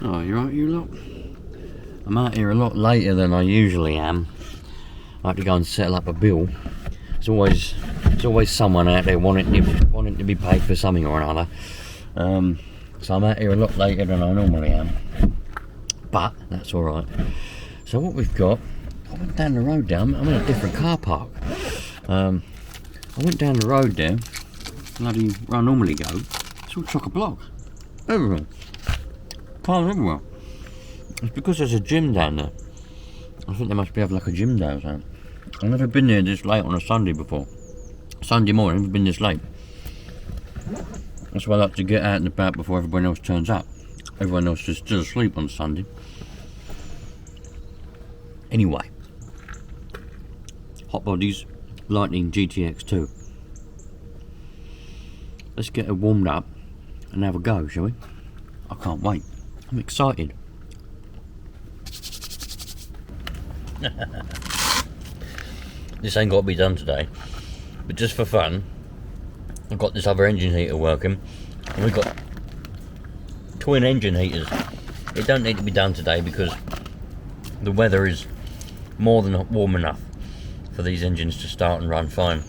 Oh, you right, you lot? I'm out here a lot later than I usually am. I have to go and settle up a bill. There's always someone out there wanting to be paid for something or another. So I'm out here a lot later than I normally am. But that's alright. So what we've got, I went down the road there, I'm in a different car park. I went down the road there, bloody where I normally go. It's all chock-a-block. Everything. Cars everywhere. It's because there's a gym down there. I think they must be having like a gym day or something. I've never been there this late on a Sunday before. Sunday morning, I've never been this late. That's why I like to get out and about before everyone else turns up. Everyone else is still asleep on Sunday. Anyway. Hot Bodies Lightning GTX2. Let's get it warmed up and have a go, shall we? I can't wait. I'm excited. This ain't got to be done today, but just for fun, I've got this other engine heater working, and we've got twin engine heaters. It don't need to be done today because the weather is more than warm enough for these engines to start and run fine.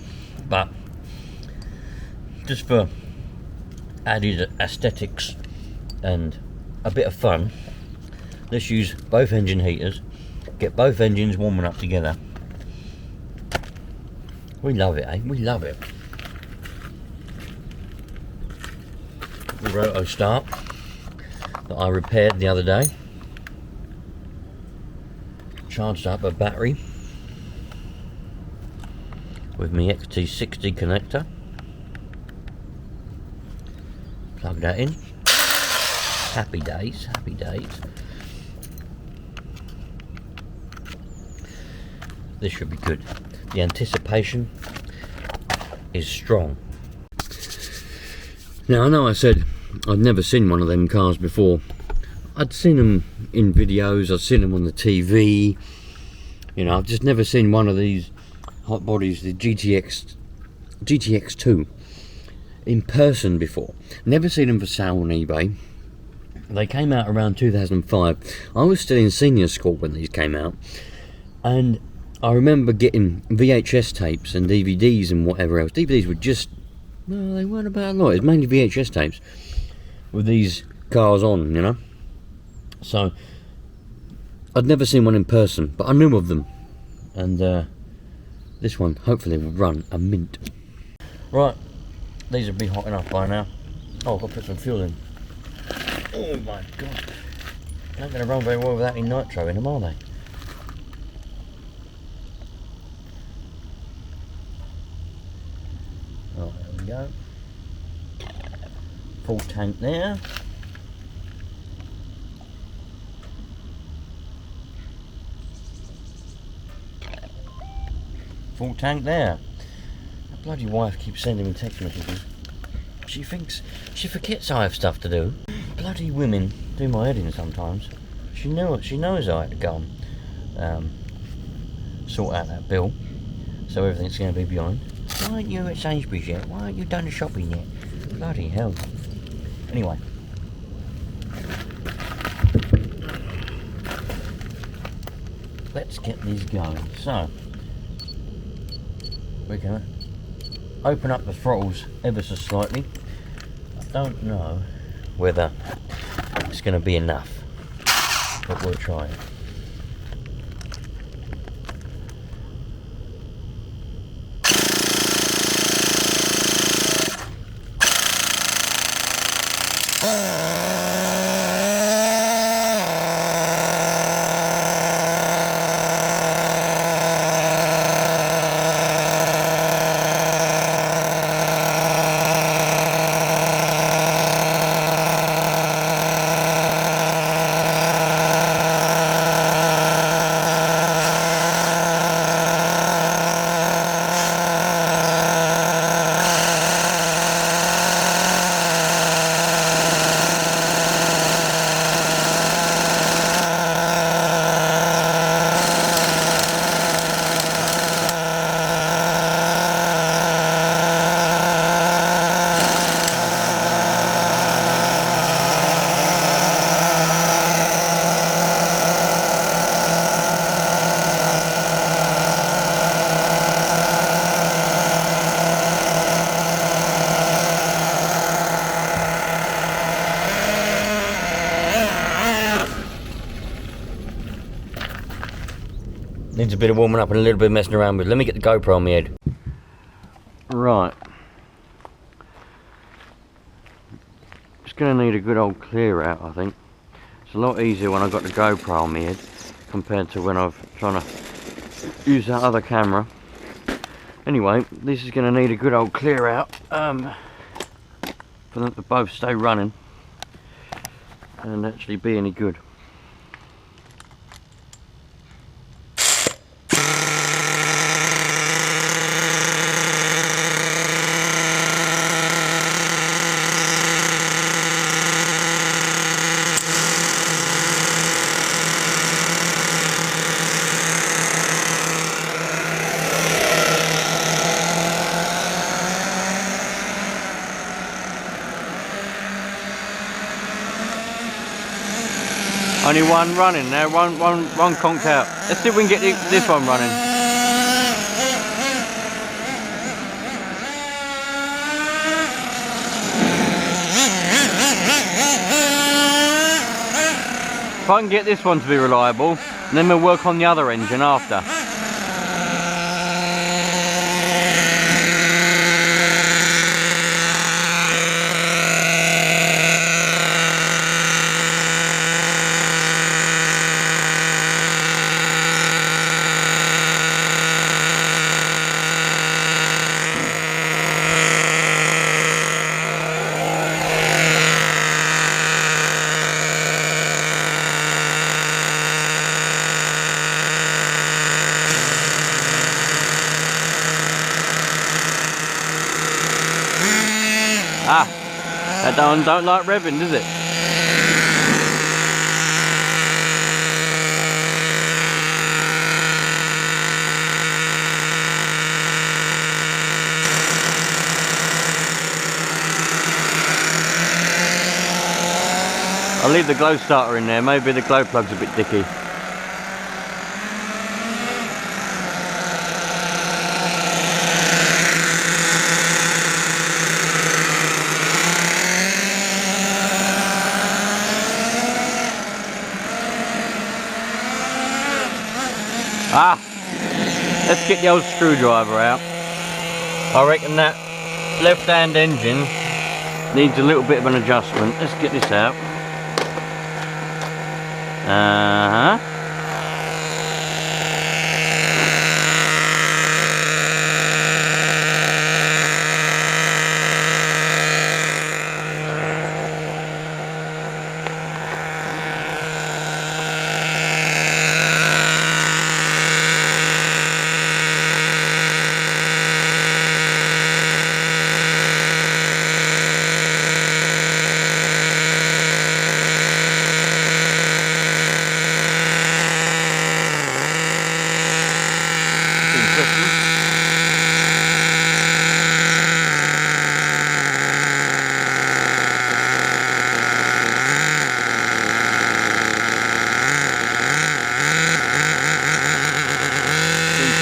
But just for added aesthetics and a bit of fun, let's use both engine heaters, get both engines warming up together. We love it, eh? We love it. The roto start that I repaired the other day, charged up a battery with my XT60 connector, plug that in. Happy days, happy days. This should be good. The anticipation is strong. Now I know I said I'd never seen one of them cars before. I'd seen them in videos, I'd seen them on the TV. You know, I've just never seen one of these hot bodies, the GTX2, in person before. Never seen them for sale on eBay. They came out around 2005. I was still in senior school when these came out, and I remember getting VHS tapes and DVDs and whatever else. DVDs were just, no, they weren't about a lot. It was mainly VHS tapes with these cars on, you know. So I'd never seen one in person, but I knew of them, and this one hopefully will run a mint. Right, these will be hot enough by now. Oh, I've got to put some fuel in. Oh my god, they're not going to run very well without any nitro in them, are they? Right, there we go. Full tank there. Full tank there. My bloody wife keeps sending me text messages. She forgets I have stuff to do. Bloody women do my head in sometimes. She knows I had to go and sort out that bill, so everything's going to be behind. Why aren't you at Sainsbury's yet? Why aren't you done the shopping yet? Bloody hell. Anyway. Let's get these going. So, we're going to open up the throttles ever so slightly. I don't know whether it's going to be enough, but we'll try it. Needs a bit of warming up and a little bit of messing around with. Let me get the GoPro on my head. Right. It's going to need a good old clear out, I think. It's a lot easier when I've got the GoPro on my head compared to when I've trying to use that other camera. Anyway, this is going to need a good old clear out for them to both stay running and actually be any good. Only one running now, one conked out. Let's see if we can get this one running. If I can get this one to be reliable, then we'll work on the other engine after. Ah, that one don't like revving, does it? I'll leave the glow starter in there, maybe the glow plug's a bit dicky. Ah, let's get the old screwdriver out. I reckon that left hand engine needs a little bit of an adjustment. Let's get this out.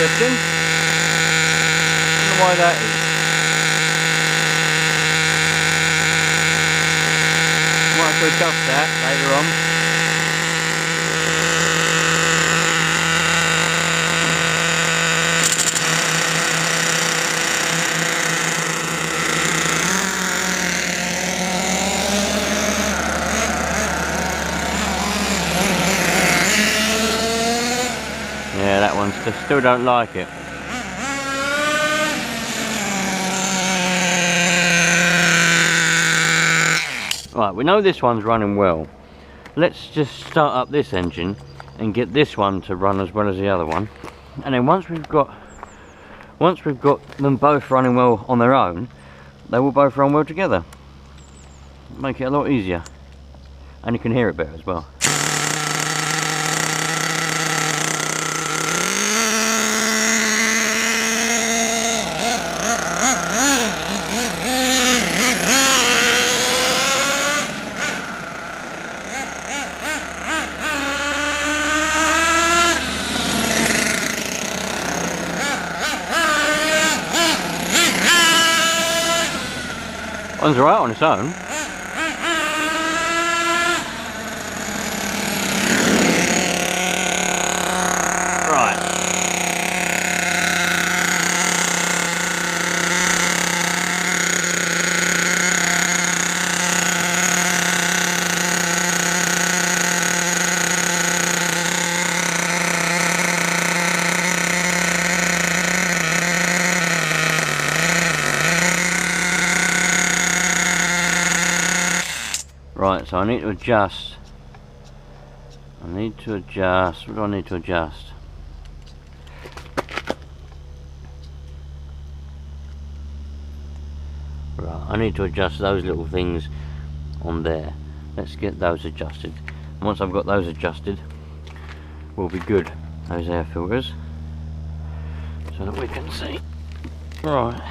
Interesting. I don't know why that is. Might have to adjust that later on. Yeah, that one still don't like it. Right, we know this one's running well. Let's just start up this engine and get this one to run as well as the other one. And then once we've got them both running well on their own, they will both run well together. Make it a lot easier. And you can hear it better as well. One's alright on its own. Right. so I need to adjust. What do I need to adjust? Right, I need to adjust those little things on there. Let's get those adjusted. And once I've got those adjusted, we'll be good. Those air filters, so that we can see. Right.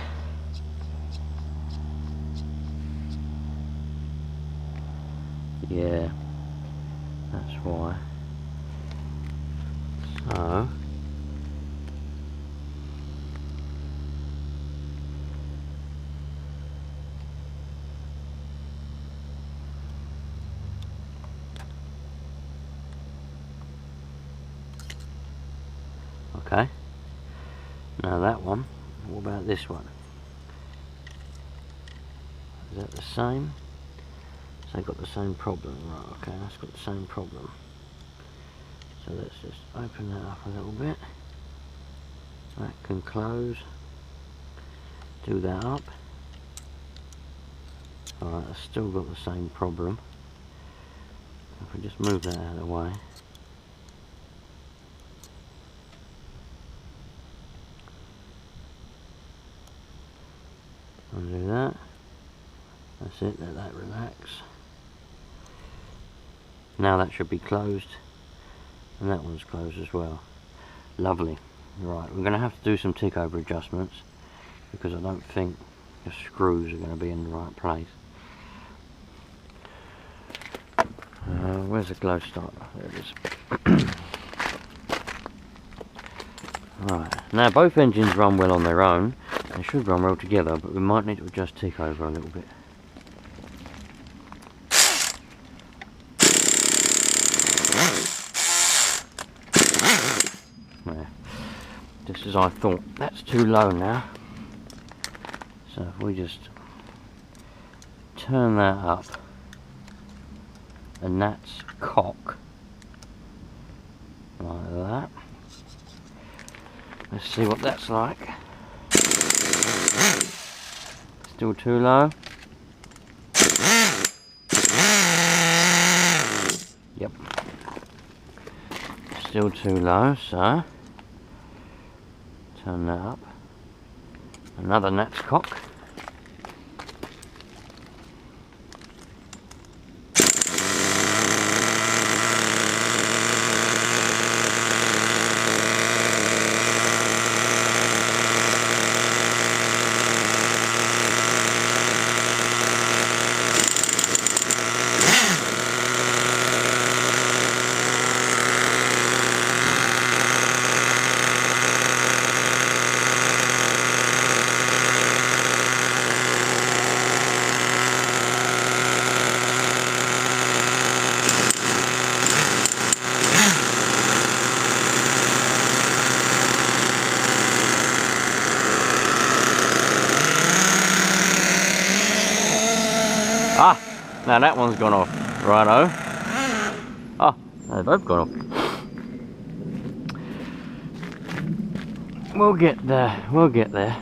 Yeah, that's why. So okay, now that one. What about this one? Is that the same? So they've got the same problem. Right, okay, that's got the same problem. So let's just open that up a little bit. That can close. Do that up. Alright, I've still got the same problem. If we just move that out of the way. Undo that. That's it, let that relax. Now that should be closed, and that one's closed as well. Lovely. Right, we're going to have to do some tick over adjustments because I don't think the screws are going to be in the right place. Where's the glow stop? There it is. Right, now both engines run well on their own. They should run well together, but we might need to adjust tick over a little bit. There. Just as I thought. That's too low now. So if we just turn that up, and that's cock, like that. Let's see what that's like. Still too low. Yep. Still too low, so turn that up. Another Nat's cock. Ah, now that one's gone off. Righto. Oh, they've both gone off. We'll get there. We'll get there.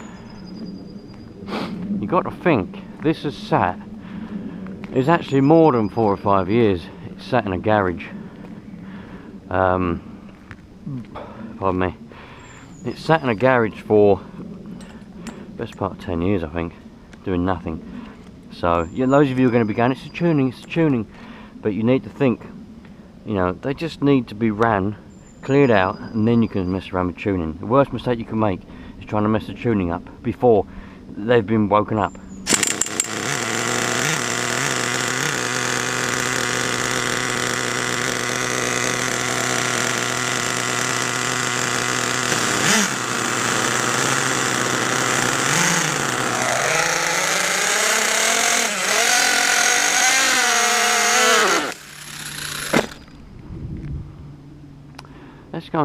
You got to think, this is sat. It's actually more than 4 or 5 years. It's sat in a garage. Pardon me. It's sat in a garage for best part of 10 years, I think, doing nothing. So, yeah, those of you who are going to be going, it's a tuning, but you need to think, you know, they just need to be ran, cleared out, and then you can mess around with tuning. The worst mistake you can make is trying to mess the tuning up before they've been woken up. Let's go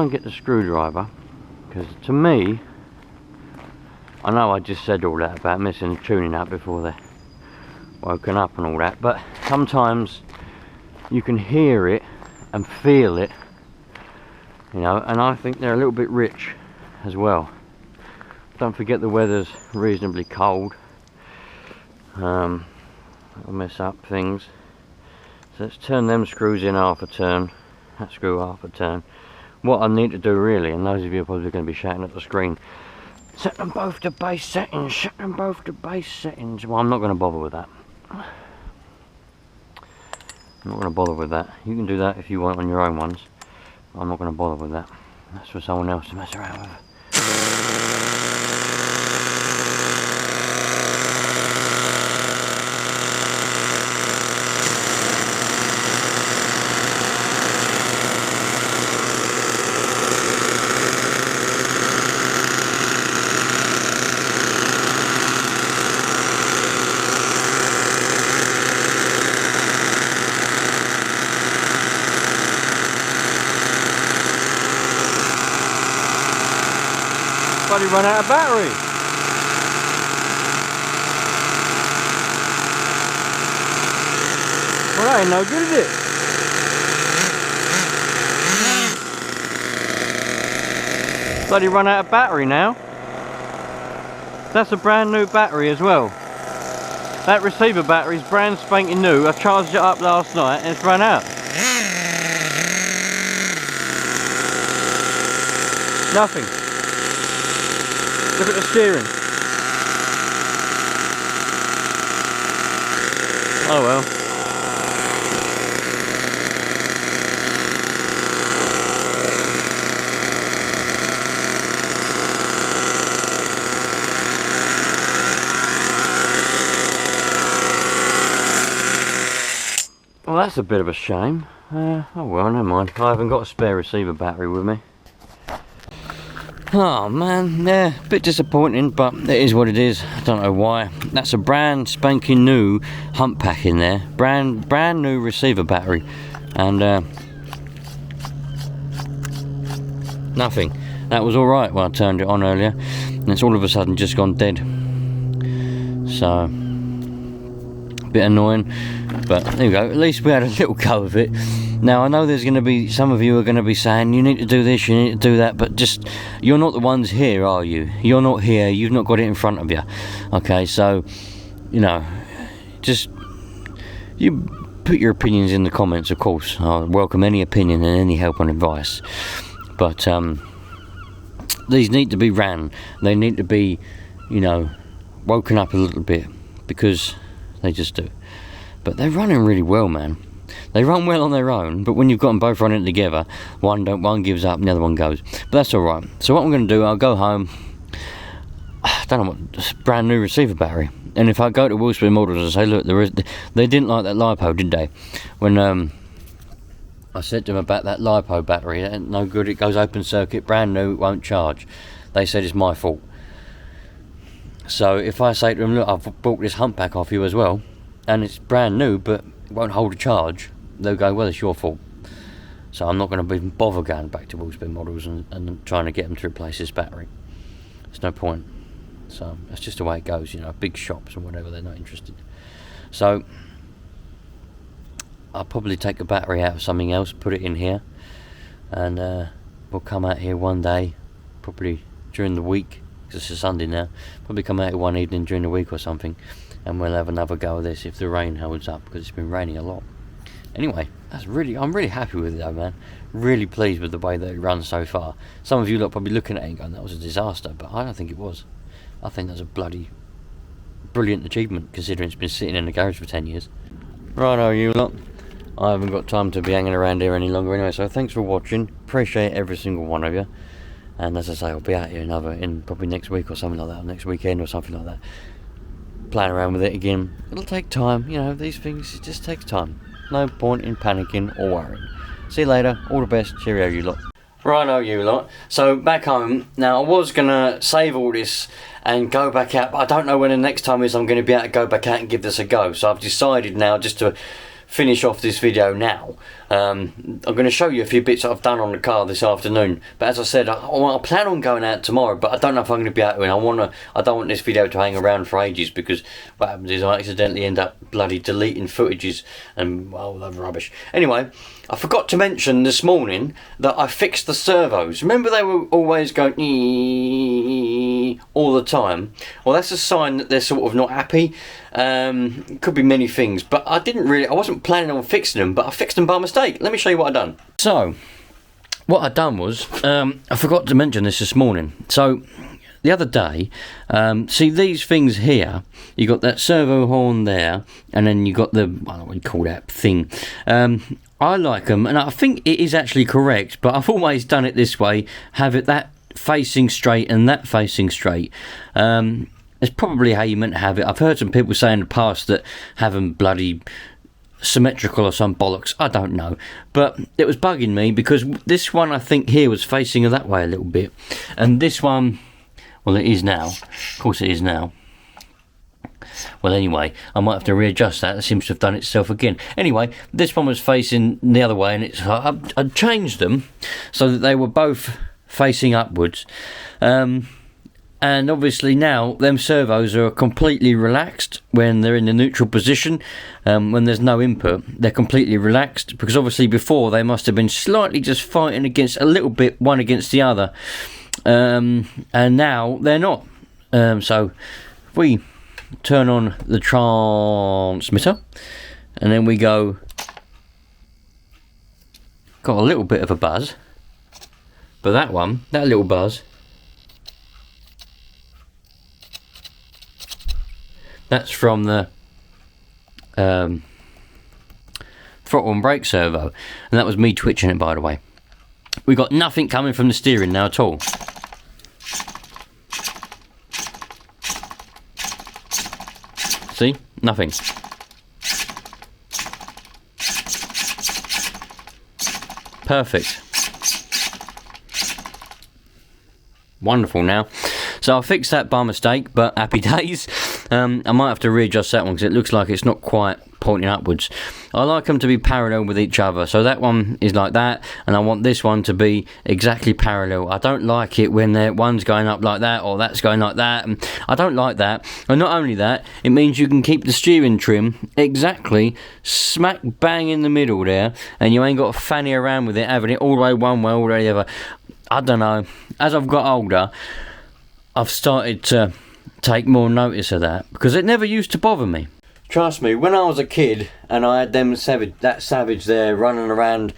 and get the screwdriver, because to me, I know I just said all that about messing the tuning up before they're woken up and all that, but sometimes you can hear it and feel it, you know, and I think they're a little bit rich as well. Don't forget the weather's reasonably cold. That'll mess up things. So let's turn them screws in half a turn. That screw half a turn. What I need to do really, and those of you are probably going to be shouting at the screen, set them both to base settings, set them both to base settings. Well, I'm not going to bother with that. I'm not going to bother with that. You can do that if you want on your own ones. I'm not going to bother with that. That's for someone else to mess around with. Bloody run out of battery. Well, that ain't no good, is it? Bloody run out of battery now. That's a brand new battery as well. That receiver battery is brand spanking new. I charged it up last night and it's run out. Nothing. Look at the steering. Oh well. Well, that's a bit of a shame. Oh well, never mind. I haven't got a spare receiver battery with me. Oh man, yeah, a bit disappointing, but it is what it is. I don't know why. That's a brand spanking new hump pack in there, brand new receiver battery, and nothing. That was all right when I turned it on earlier, and it's all of a sudden just gone dead. So, a bit annoying, but there you go. At least we had a little go of it. Now I know there's going to be some of you are going to be saying you need to do this, you need to do that, but just you're not the ones here, are you? You're not here. You've not got it in front of you. Okay, so you know, just you put your opinions in the comments. Of course, I welcome any opinion and any help and advice. But these need to be ran. They need to be, you know, woken up a little bit because they just do. But they're running really well, man. They run well on their own, but when you've got them both running together, one gives up and the other one goes. But that's alright. So what I'm going to do, I'll go home. I don't know what, brand new receiver battery. And if I go to Wheelspin Models and say, look, they didn't like that LiPo, did they? When I said to them about that LiPo battery, it ain't no good, it goes open circuit, brand new, it won't charge. They said it's my fault. So if I say to them, look, I've bought this hump pack off you as well, and it's brand new, but it won't hold a charge, they'll go, well, it's your fault. So I'm not going to even bother going back to Wheelspin Models and trying to get them to replace this battery. There's no point. So that's just the way it goes, you know, big shops and whatever, they're not interested. So I'll probably take the battery out of something else, put it in here, and we'll come out here one day, probably during the week, because it's a Sunday now, probably come out here one evening during the week or something, and we'll have another go of this if the rain holds up, because it's been raining a lot. Anyway, I'm really happy with it though, man. Really pleased with the way that it runs so far. Some of you are probably looking at it and going, that was a disaster, but I don't think it was. I think that's a bloody brilliant achievement, considering it's been sitting in the garage for 10 years. Righto, you lot. I haven't got time to be hanging around here any longer anyway, so thanks for watching. Appreciate every single one of you. And as I say, I'll be out here in probably next week or something like that, or next weekend or something like that. Playing around with it again. It'll take time, you know, these things, it just takes time. No point in panicking or worrying. See you later, all the best, cheerio you lot. Righto you lot, so back home, now I was going to save all this and go back out, but I don't know when the next time is I'm going to be able to go back out and give this a go, so I've decided now just to finish off this video now. I'm going to show you a few bits that I've done on the car this afternoon, but as I said, I plan on going out tomorrow, but I don't know if I'm going to be able to, and I don't want this video to hang around for ages, because what happens is I accidentally end up bloody deleting footages and, well, that rubbish. Anyway, I forgot to mention this morning that I fixed the servos. Remember they were always going all the time? Well, that's a sign that they're sort of not happy. Could be many things, but I wasn't planning on fixing them, but I fixed them by mistake. Let me show you what I've done. So what I've done was, I forgot to mention this morning. So the other day, see these things here, you got that servo horn there, and then you got the, I don't know what you call that thing. I like them, and I think it is actually correct, but I've always done it this way, have it that facing straight and that facing straight. It's probably how you meant to have it. I've heard some people say in the past that have them bloody symmetrical or some bollocks, I don't know, but it was bugging me because this one I think here was facing that way a little bit, and this one, well, it is now. Of course it is now. Well, anyway, I might have to readjust that. It seems to have done itself again. Anyway, this one was facing the other way, and I changed them so that they were both facing upwards. And obviously now, them servos are completely relaxed when they're in the neutral position. When there's no input, they're completely relaxed, because obviously before they must have been slightly just fighting against a little bit, one against the other. And now they're not. So if we turn on the transmitter and then we go, got a little bit of a buzz, but that little buzz, that's from the throttle and brake servo, and that was me twitching it, by the way. We got nothing coming from the steering now at all. See? Nothing. Perfect. Wonderful now. So I fixed that by mistake, but happy days. I might have to readjust that one because it looks like it's not quite pointing upwards. I like them to be parallel with each other, so that one is like that, and I want this one to be exactly parallel. I don't like it when one's going up like that or that's going like that, and I don't like that. And not only that, it means you can keep the steering trim exactly smack bang in the middle there, and you ain't got to fanny around with it, having it all the way one way, all the way the other. I don't know, as I've got older, I've started to take more notice of that, because it never used to bother me. Trust me, when I was a kid and I had that savage there running around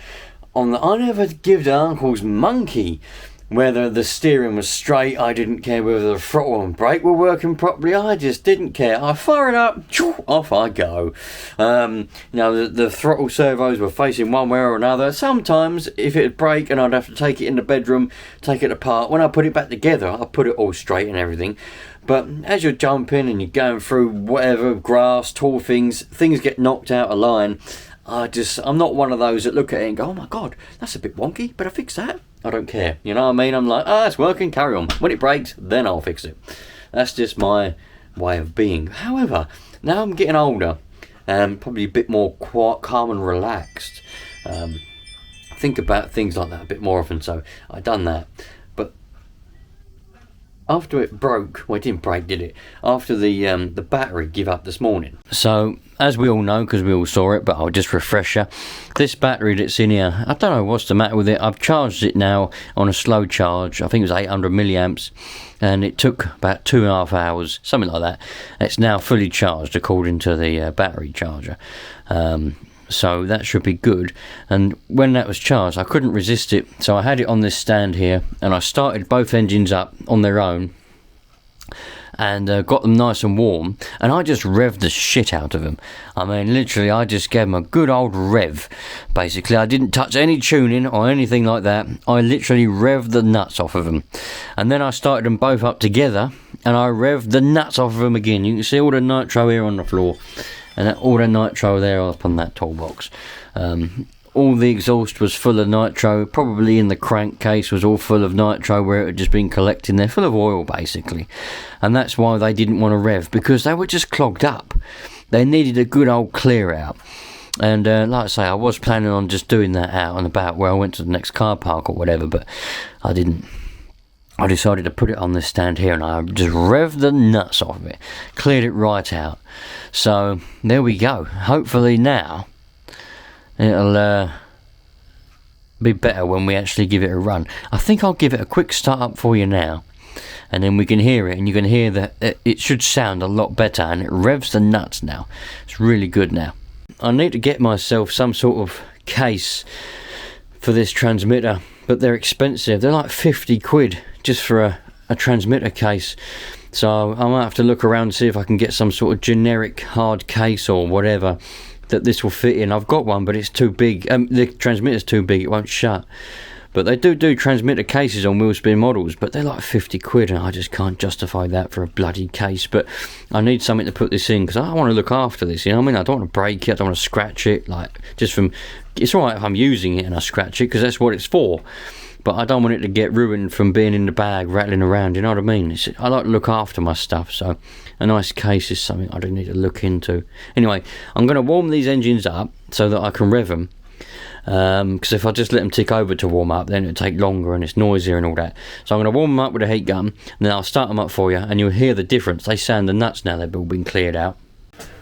I never give the uncle's monkey whether the steering was straight. I didn't care whether the throttle and brake were working properly. I just didn't care. I fire it up, off I go. The throttle servos were facing one way or another. Sometimes if it'd break and I'd have to take it in the bedroom, take it apart, when I put it back together, I put it all straight and everything. But as you're jumping and you're going through whatever, grass, tall things get knocked out of line. I'm not one of those that look at it and go, oh my God, that's a bit wonky, but I fixed that. I don't care. You know what I mean? I'm like, it's working, carry on. When it breaks, then I'll fix it. That's just my way of being. However, now I'm getting older and probably a bit more calm and relaxed. Think about things like that a bit more often, so I done that. After it broke, well, it didn't break, did it? After the battery gave up this morning. So, as we all know, because we all saw it, but I'll just refresh you. This battery that's in here, I don't know what's the matter with it. I've charged it now on a slow charge. I think it was 800 milliamps, and it took about 2.5 hours, something like that. It's now fully charged according to the battery charger. So that should be good. And when that was charged, I couldn't resist it, so I had it on this stand here, and I started both engines up on their own and got them nice and warm, and I just revved the shit out of them. I mean, literally, I just gave them a good old rev. Basically, I didn't touch any tuning or anything like that. I literally revved the nuts off of them, and then I started them both up together and I revved the nuts off of them again. You can see all the nitro here on the floor, and all the nitro there up on that toolbox. All the exhaust was full of nitro, probably in the crankcase was all full of nitro where it had just been collecting there, full of oil basically. And that's why they didn't want to rev, because they were just clogged up. They needed a good old clear out. And like I say, I was planning on just doing that out and about where I went to the next car park or whatever, but I didn't. I decided to put it on this stand here, and I just revved the nuts off of it, cleared it right out. So there we go. Hopefully now it'll be better when we actually give it a run. I think I'll give it a quick start up for you now, and then we can hear it, and you can hear that it should sound a lot better, and it revs the nuts now. It's really good now. I need to get myself some sort of case for this transmitter, but they're expensive. They're like 50 quid just for a transmitter case. So I might have to look around and see if I can get some sort of generic hard case or whatever that this will fit in. I've got one, but it's too big. The transmitter's too big, it won't shut. But they do transmitter cases on wheel spin models, but they're like 50 quid, and I just can't justify that for a bloody case. But I need something to put this in, because I want to look after this, you know what I mean? I don't want to break it, I don't want to scratch it, like, just from... It's alright if I'm using it and I scratch it, because that's what it's for. But I don't want it to get ruined from being in the bag, rattling around, you know what I mean? I like to look after my stuff, so a nice case is something I do need to look into. Anyway, I'm going to warm these engines up so that I can rev them. Because if I just let them tick over to warm up, then it'll take longer and it's noisier and all that. So I'm going to warm them up with a heat gun, and then I'll start them up for you, and you'll hear the difference. They sound the nuts now they've all been cleared out.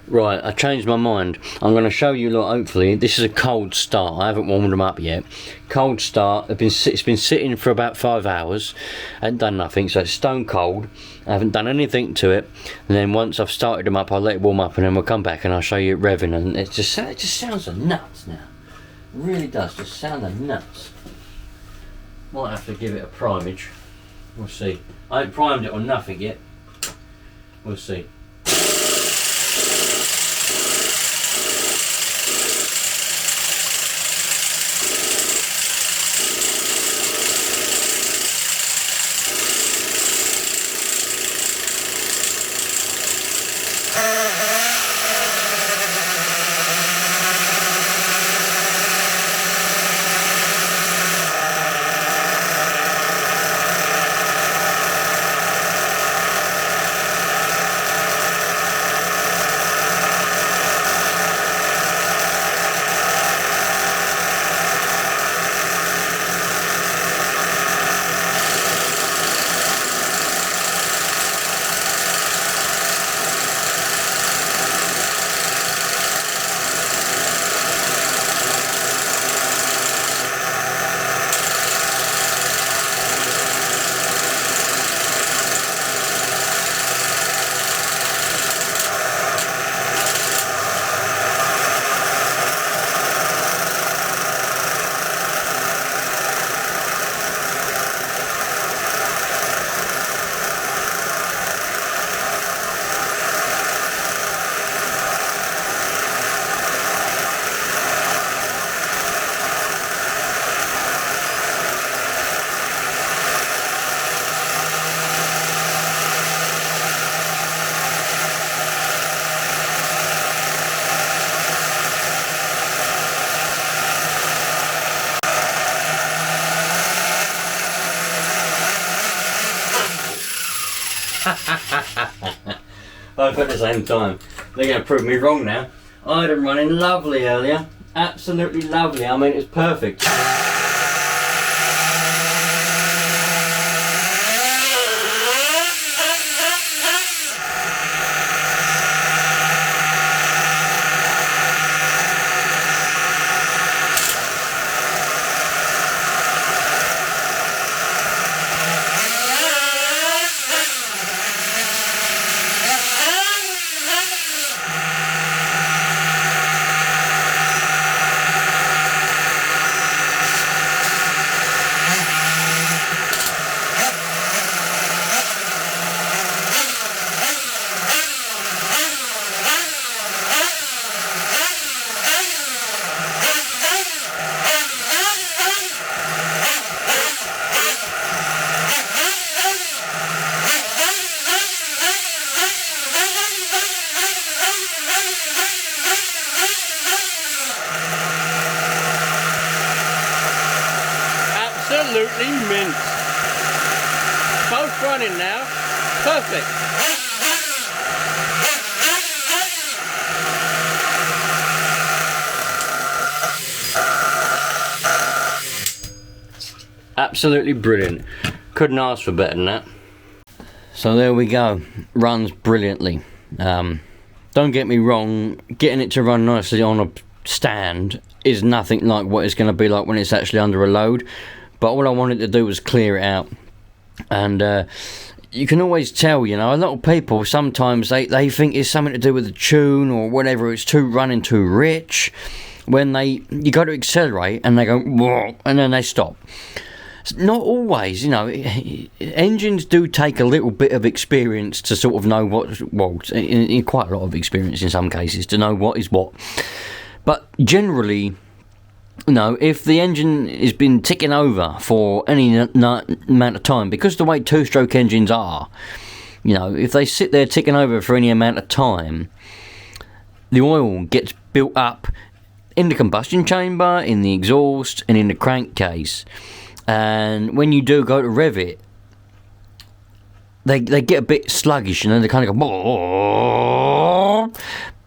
Right, I changed my mind. I'm going to show you, look, hopefully, this is a cold start. I haven't warmed them up yet. Cold start, it's been sitting for about 5 hours. I haven't done nothing, so it's stone cold. I haven't done anything to it. And then once I've started them up, I'll let it warm up, and then we'll come back and I'll show you it revving. And it just sounds the nuts now. It really does, just sound the nuts. Might have to give it a primage. We'll see. I haven't primed it or nothing yet. We'll see. Both at the same time. They're going to prove me wrong now. I had them running lovely earlier. Absolutely lovely. I mean, it's perfect. Absolutely mint. Both running now. Perfect. Absolutely brilliant. Couldn't ask for better than that. So there we go. Runs brilliantly. Don't get me wrong, getting it to run nicely on a stand is nothing like what it's going to be like when it's actually under a load. But all I wanted to do was clear it out. And you can always tell, you know, a lot of people sometimes they think it's something to do with the tune or whatever, it's running too rich. When you go to accelerate and they go, whoa, and then they stop. It's not always, you know, engines do take a little bit of experience to sort of know in quite a lot of experience in some cases, to know what is what. But generally, you know, if the engine has been ticking over for any amount of time, because the way two-stroke engines are, you know, if they sit there ticking over for any amount of time, the oil gets built up in the combustion chamber, in the exhaust, and in the crankcase. And when you do go to rev it, they get a bit sluggish, and then they kind of go,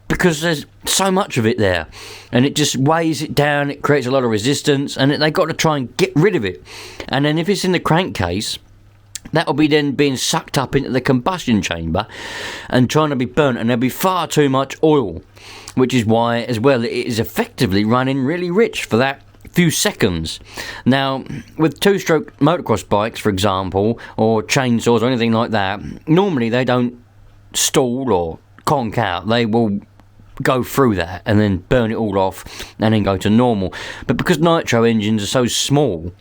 because there's so much of it there, and it just weighs it down. It creates a lot of resistance, and they got to try and get rid of it. And then if it's in the crankcase, that will be then being sucked up into the combustion chamber and trying to be burnt, and there'll be far too much oil, which is why as well it is effectively running really rich for that few seconds. Now, with two-stroke motocross bikes, for example, or chainsaws or anything like that, normally they don't stall or conk out. They will go through that and then burn it all off and then go to normal. But because nitro engines are so small,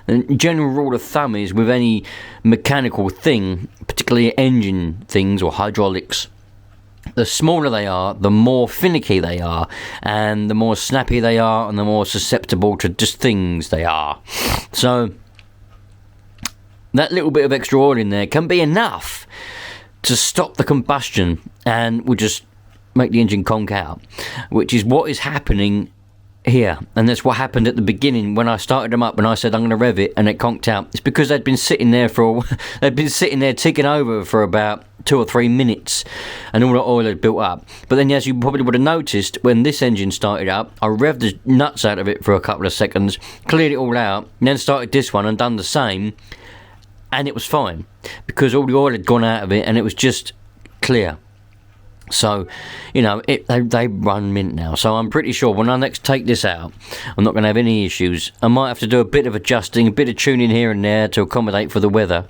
the general rule of thumb is with any mechanical thing, particularly engine things or hydraulics, the smaller they are, the more finicky they are, and the more snappy they are, and the more susceptible to just things they are. So that little bit of extra oil in there can be enough to stop the combustion and will just make the engine conk out, which is what is happening here. And that's what happened at the beginning when I started them up and I said I'm going to rev it, and it conked out. It's because they'd been sitting there ticking over for about 2 or 3 minutes, and all the oil had built up. But then, as you probably would have noticed, when this engine started up, I revved the nuts out of it for a couple of seconds, cleared it all out, and then started this one and done the same, and it was fine because all the oil had gone out of it and it was just clear. So, you know, they run mint now. So I'm pretty sure when I next take this out, I'm not going to have any issues. I might have to do a bit of adjusting, a bit of tuning here and there to accommodate for the weather.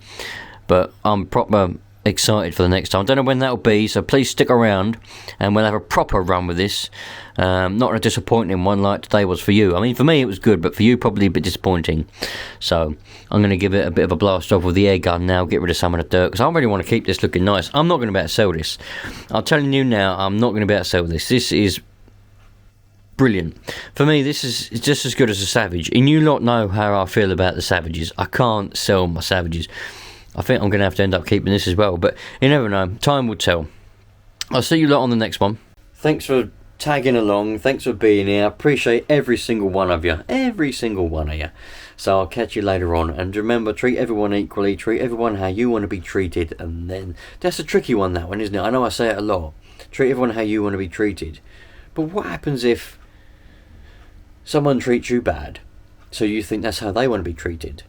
But I'm proper excited for the next time. I don't know when that'll be, so please stick around and we'll have a proper run with this. Not a disappointing one like today was for you. I mean, for me it was good, but for you probably a bit disappointing. So I'm going to give it a bit of a blast off with the air gun now, get rid of some of the dirt, because I really want to keep this looking nice. I'm not going to be able to sell this. I'm telling you now, I'm not going to be able to sell this. This is brilliant. For me, this is just as good as a Savage. And you lot know how I feel about the Savages. I can't sell my Savages. I think I'm going to have to end up keeping this as well, but you never know. Time will tell. I'll see you lot on the next one. Thanks for tagging along. Thanks for being here. I appreciate every single one of you. Every single one of you. So I'll catch you later on. And remember, treat everyone equally. Treat everyone how you want to be treated. And then, that's a tricky one, that one, isn't it? I know I say it a lot. Treat everyone how you want to be treated. But what happens if someone treats you bad? So you think that's how they want to be treated.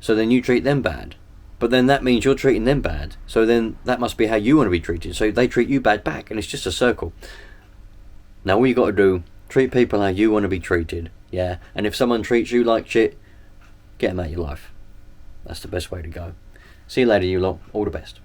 So then you treat them bad. But then that means you're treating them bad. So then that must be how you want to be treated. So they treat you bad back. And it's just a circle. Now all you got to do, treat people how you want to be treated. Yeah. And if someone treats you like shit, get them out of your life. That's the best way to go. See you later, you lot. All the best.